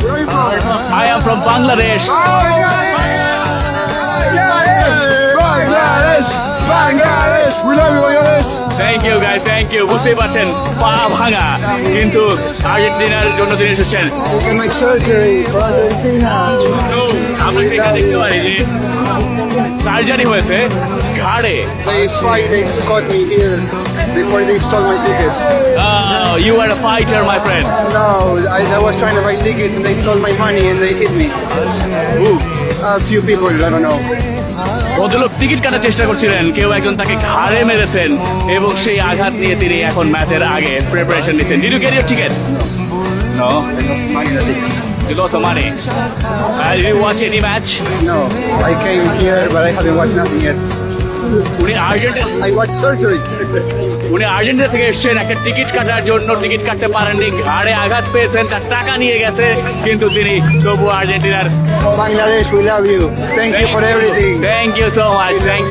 I am from Bangladesh. Bangladesh, we love you, Bangladesh. Thank you guys, thank you. বুঝতেই পারছেন পা ভাঙা, কিন্তু আর্জেন্টিনার জন্য তিনি এসেছেন। You can make surgery for Argentina. আমরা এখানে দেখতে পারি যে সার্জারি হয়েছে ঘাড়ে। They caught me here before they stole my tickets. You are a fighter, my friend. No, I was trying to buy tickets and they stole my money and they hit me. Who? A few people, I don't know. ভদ্রলোক ticket কাটার চেষ্টা করছিলেন, কেউ একজন তাকে ঘাড়ে মেরেছেন এবং সেই আঘাত নিয়ে তিনি এখন ম্যাচের আগে প্রিপারেশন নিচ্ছেন। Did you get your ticket? No. I lost money that ticket. You lost the money. Did you watch any match? No, I came here but I haven't watched nothing yet. উনি I watched surgery. Argentina থেকে এসেছেন একটা ticket কাটার জন্য, ticket কাটতে পারেননি, ঘাড়ে আঘাত পেয়েছেন, তার টাকা নিয়ে গেছে, কিন্তু তিনি তবু আর্জেন্টিনার। Bangladesh, we love you. Thank you for everything. Thank you so much. Thank